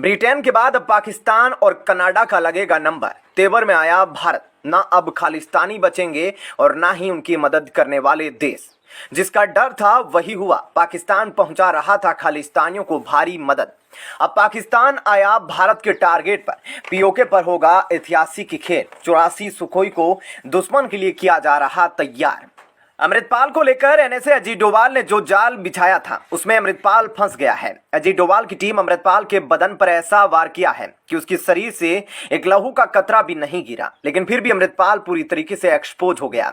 Britain के बाद अब पाकिस्तान और कनाडा का लगेगा नंबर। तेवर में आया भारत। ना अब खालिस्तानी बचेंगे और ना ही उनकी मदद करने वाले देश। जिसका डर था वही हुआ। पाकिस्तान पहुंचा रहा था खालिस्तानियों को भारी मदद। अब पाकिस्तान आया भारत के टारगेट पर। पीओके पर होगा ऐतिहासिक खेल। 84 सुखोई को दुश्मन के लिए किया जा रहा तैयार। अमृतपाल को लेकर एनएसए अजीत डोभाल ने जो जाल बिछाया था उसमें अमृतपाल फंस गया है। अजीत डोभाल की टीम अमृतपाल के बदन पर ऐसा वार किया है कि उसके शरीर से एक लहू का कतरा भी नहीं गिरा, लेकिन फिर भी अमृतपाल पूरी तरीके से एक्सपोज हो गया।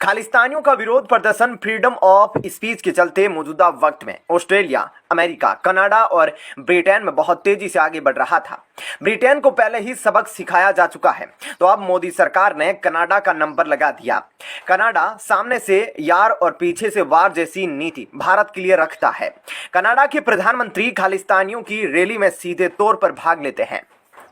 खालिस्तानियों का विरोध प्रदर्शन फ्रीडम ऑफ स्पीच के चलते मौजूदा वक्त में ऑस्ट्रेलिया, अमेरिका, कनाडा और ब्रिटेन में बहुत तेजी से आगे बढ़ रहा था। ब्रिटेन को पहले ही सबक सिखाया जा चुका है, तो अब मोदी सरकार ने कनाडा का नंबर लगा दिया। कनाडा सामने से यार और पीछे से वार जैसी नीति भारत के लिए रखता है। कनाडा के प्रधानमंत्री खालिस्तानियों की रैली में सीधे तौर पर भाग लेते हैं।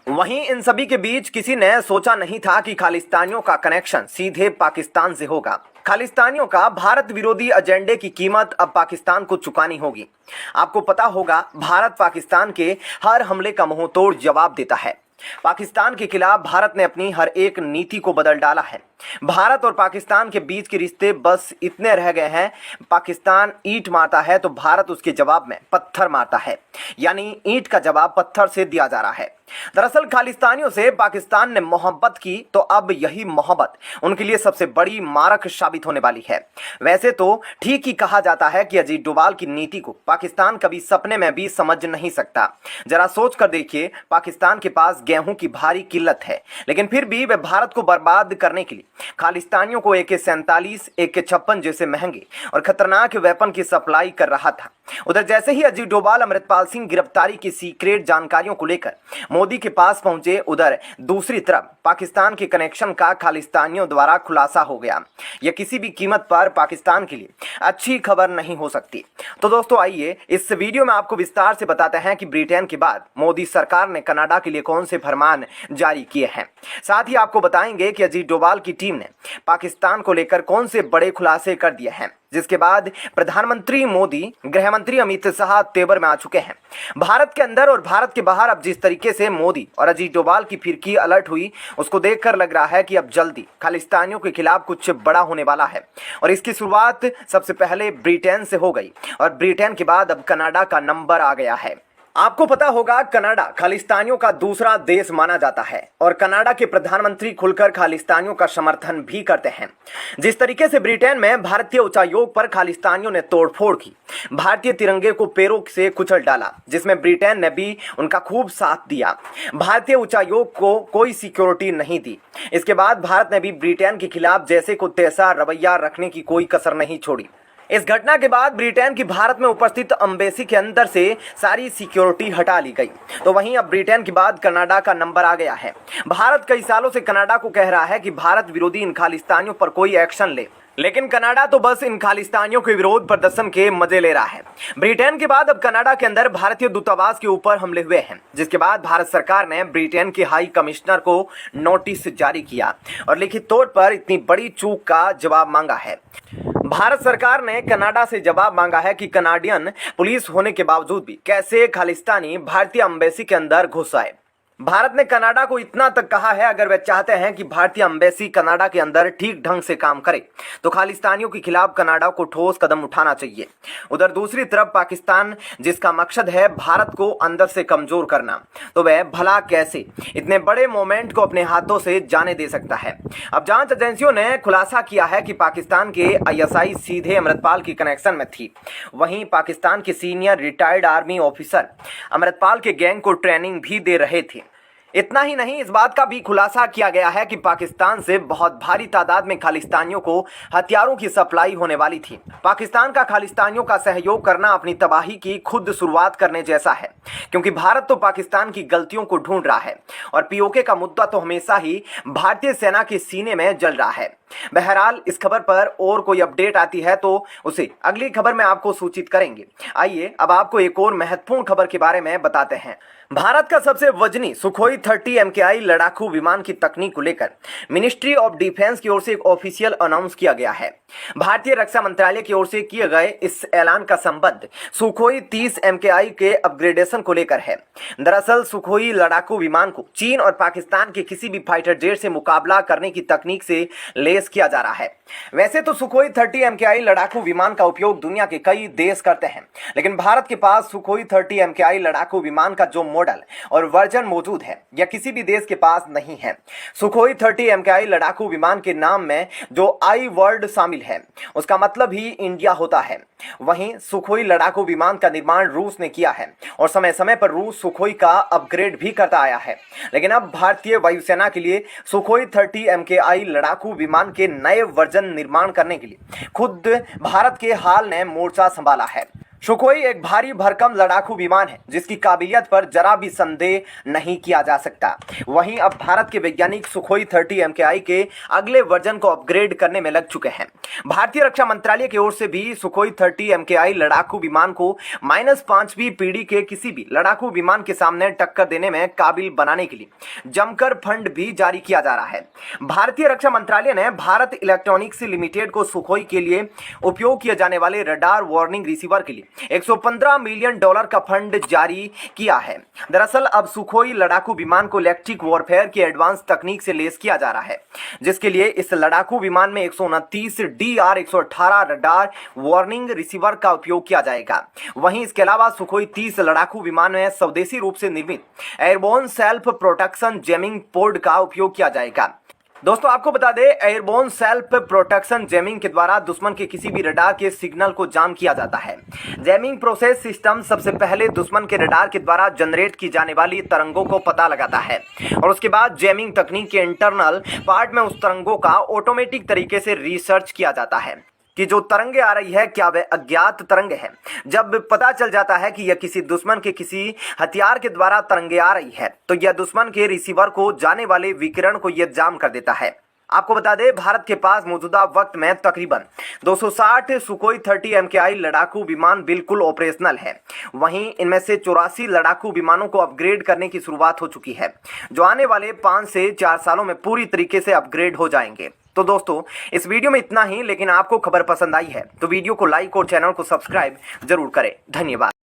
वहीं इन सभी के बीच किसी ने सोचा नहीं था कि खालिस्तानियों का कनेक्शन सीधे पाकिस्तान से होगा। खालिस्तानियों का भारत विरोधी एजेंडे की कीमत अब पाकिस्तान को चुकानी होगी। आपको पता होगा, भारत पाकिस्तान के हर हमले का मुंहतोड़ जवाब देता है। पाकिस्तान के खिलाफ भारत ने अपनी हर एक नीति को बदल डाला है। भारत और पाकिस्तान के बीच के रिश्ते बस इतने रह गए हैं। पाकिस्तान ईंट मारता है तो भारत उसके जवाब में पत्थर मारता है, यानी ईंट का जवाब पत्थर से दिया जा रहा है। दरअसल खालिस्तानियों से पाकिस्तान ने मोहब्बत की, तो अब यही मोहब्बत उनके लिए सबसे बड़ी मारक साबित होने वाली है। वैसे तो ठीक ही कहा जाता है कि अजीत डोभाल की नीति को पाकिस्तान कभी सपने में भी समझ नहीं सकता। जरा सोच कर देखिए, पाकिस्तान के पास गेहूं की भारी किल्लत है, लेकिन फिर भी वह भारत को बर्बाद करने के लिए खालिस्तानियों को AK-47, AK-56 जैसे महंगे और खतरनाक वेपन की सप्लाई कर रहा था। उधर जैसे ही अजीत डोभाल अमृतपाल सिंह गिरफ्तारी की सीक्रेट जानकारियों को लेकर मोदी के पास पहुंचे, उधर दूसरी तरफ पाकिस्तान के कनेक्शन का खालिस्तानियों द्वारा खुलासा हो गया। यह किसी भी कीमत पर पाकिस्तान के लिए अच्छी खबर नहीं हो सकती। तो दोस्तों, आइए इस वीडियो में आपको विस्तार से बताते हैं कि ब्रिटेन के बाद मोदी सरकार ने कनाडा के लिए कौन से फरमान जारी किए हैं। साथ ही आपको बताएंगे कि अजीत डोभाल की टीम ने पाकिस्तान को लेकर कौन से बड़े खुलासे कर दिए हैं, जिसके बाद प्रधानमंत्री मोदी, गृह मंत्री अमित शाह तेवर में आ चुके हैं। भारत के अंदर और भारत के बाहर अब जिस तरीके से मोदी और अजीत डोभाल की फिरकी अलर्ट हुई, उसको देखकर लग रहा है कि अब जल्दी खालिस्तानियों के खिलाफ कुछ बड़ा होने वाला है। और इसकी शुरुआत सबसे पहले ब्रिटेन से हो गई और ब्रिटेन के बाद अब कनाडा का नंबर आ गया है। आपको पता होगा, कनाडा खालिस्तानियों का दूसरा देश माना जाता है और कनाडा के प्रधानमंत्री खुलकर खालिस्तानियों का समर्थन भी करते हैं। जिस तरीके से ब्रिटेन में भारतीय उच्चायोग पर खालिस्तानियों ने तोड़फोड़ की, भारतीय तिरंगे को पैरों से कुचल डाला, जिसमें ब्रिटेन ने भी उनका खूब साथ दिया। भारतीय उच्चायोग को कोई सिक्योरिटी नहीं दी। इसके बाद भारत ने भी ब्रिटेन के खिलाफ जैसे को तैसा रवैया रखने की कोई कसर नहीं छोड़ी। इस घटना के बाद ब्रिटेन की भारत में उपस्थित एम्बेसी के अंदर से सारी सिक्योरिटी हटा ली गई। तो वहीं अब ब्रिटेन के बाद कनाडा का नंबर आ गया है। भारत कई सालों से कनाडा को कह रहा है कि भारत विरोधी इन खालिस्तानियों पर कोई एक्शन ले, लेकिन कनाडा तो बस इन खालिस्तानियों के विरोध प्रदर्शन के मजे ले रहा है। ब्रिटेन के बाद अब कनाडा के अंदर भारतीय दूतावास के ऊपर हमले हुए हैं, जिसके बाद भारत सरकार ने ब्रिटेन के हाई कमिश्नर को नोटिस जारी किया और लिखित तौर पर इतनी बड़ी चूक का जवाब मांगा है। भारत सरकार ने कनाडा से जवाब मांगा है कि कनाडियन पुलिस होने के बावजूद भी कैसे खालिस्तानी भारतीय एम्बेसी के अंदर घुस आए। भारत ने कनाडा को इतना तक कहा है, अगर वे चाहते हैं कि भारतीय एम्बेसी कनाडा के अंदर ठीक ढंग से काम करे तो खालिस्तानियों के खिलाफ कनाडा को ठोस कदम उठाना चाहिए। उधर दूसरी तरफ पाकिस्तान, जिसका मकसद है भारत को अंदर से कमजोर करना, तो वह भला कैसे इतने बड़े मोमेंट को अपने हाथों से जाने दे सकता है। अब जांच एजेंसियों ने खुलासा किया है कि पाकिस्तान के ISI सीधे अमृतपाल की कनेक्शन में थी। वहीं पाकिस्तान के senior retired army officer Amritpal के गैंग को ट्रेनिंग भी दे रहे थे। इतना ही नहीं, इस बात का भी खुलासा किया गया है कि पाकिस्तान से बहुत भारी तादाद में खालिस्तानियों को हथियारों की सप्लाई होने वाली थी। पाकिस्तान का खालिस्तानियों का सहयोग करना अपनी तबाही की खुद शुरुआत करने जैसा है, क्योंकि भारत तो पाकिस्तान की गलतियों को ढूंढ रहा है और पीओके का मुद्दा तो हमेशा ही भारतीय सेना के सीने में जल रहा है। बहरहाल इस खबर पर और कोई अपडेट आती है तो उसे अगली खबर में आपको सूचित करेंगे। आइए अब आपको एक और महत्वपूर्ण खबर के बारे में बताते हैं। भारत का सबसे वजनी सुखोई 30 MKI लड़ाकू विमान की तकनीक को लेकर मिनिस्ट्री ऑफ डिफेंस की ओर से एक ऑफिशियल अनाउंस किया गया है। भारतीय रक्षा मंत्रालय की ओर से किए गए इस ऐलान का संबंध सुखोई 30 MKI के अपग्रेडेशन को लेकर है। दरअसल सुखोई लड़ाकू विमान को चीन और पाकिस्तान के किसी भी फाइटर जेट से मुकाबला करने की तकनीक से लेस किया जा रहा है। वैसे तो सुखोई 30 MKI लड़ाकू विमान का उपयोग दुनिया के कई देश करते हैं, लेकिन भारत के पास सुखोई 30 MKI लड़ाकू विमान का जो मॉडल और वर्जन मौजूद है यह किसी भी देश के पास नहीं है। सुखोई 30 MKI लड़ाकू विमान के नाम में जो आई वर्ड शामिल है उसका मतलब ही इंडिया होता है। वहीं सुखोई लड़ाकू विमान का निर्माण रूस ने किया है और समय समय पर रूस सुखोई का अपग्रेड भी करता आया है, लेकिन अब भारतीय वायुसेना के लिए सुखोई 30 MKI लड़ाकू विमान के नए वर्जन निर्माण करने के लिए खुद भारत के हाल ने मोर्चा संभाला है। सुखोई एक भारी भरकम लड़ाकू विमान है जिसकी काबिलियत पर जरा भी संदेह नहीं किया जा सकता। वहीं अब भारत के वैज्ञानिक सुखोई 30 MKI के अगले वर्जन को अपग्रेड करने में लग चुके हैं। भारतीय रक्षा मंत्रालय की ओर से भी सुखोई 30 MKI लड़ाकू विमान को -5वीं पीढ़ी के किसी भी लड़ाकू विमान के सामने टक्कर देने में काबिल बनाने के लिए जमकर फंड भी जारी किया जा रहा है। भारतीय रक्षा मंत्रालय ने भारत इलेक्ट्रॉनिक्स लिमिटेड को सुखोई के लिए उपयोग किए जाने वाले रडार वार्निंग रिसीवर के लिए $115 मिलियन का फंड जारी किया है। दरअसल अब सुखोई लड़ाकू विमान को इलेक्ट्रिक वॉरफेयर की एडवांस तकनीक से लेस किया जा रहा है, जिसके लिए इस लड़ाकू विमान में 129 DR-118 रडार वार्निंग रिसीवर का उपयोग किया जाएगा। वहीं इसके अलावा सुखोई 30 लड़ाकू विमान में स्वदेशी रूप से निर्मित एयरबोर्न सेल्फ प्रोटेक्शन जैमिंग पोड का उपयोग किया जाएगा। दोस्तों आपको बता दें, एयरबोर्न सेल्फ प्रोटेक्शन जैमिंग के द्वारा दुश्मन के किसी भी रडार के सिग्नल को जाम किया जाता है। जैमिंग प्रोसेस सिस्टम सबसे पहले दुश्मन के रडार के द्वारा जनरेट की जाने वाली तरंगों को पता लगाता है और उसके बाद जैमिंग तकनीक के इंटरनल पार्ट में उस तरंगों का ऑटोमेटिक तरीके से रिसर्च किया जाता है कि जो तरंगे आ रही है क्या वह अज्ञात तरंगे हैं। जब पता चल जाता है कि यह किसी दुश्मन के किसी हथियार के द्वारा तरंगे आ रही है तो यह दुश्मन के रिसीवर को जाने वाले विकिरण को यह जाम कर देता है। आपको बता दें, भारत के पास मौजूदा वक्त में तकरीबन 260 सुखोई 30 MKI लड़ाकू विमान बिल्कुल ऑपरेशनल है। वहीं इनमें से 84 लड़ाकू विमानों को अपग्रेड करने की शुरुआत हो चुकी है, जो आने वाले 5 से 4 सालों में पूरी तरीके से अपग्रेड हो जाएंगे। तो दोस्तों इस वीडियो में इतना ही, लेकिन आपको खबर पसंद आई है तो वीडियो को लाइक और चैनल को सब्सक्राइब जरूर करें। धन्यवाद।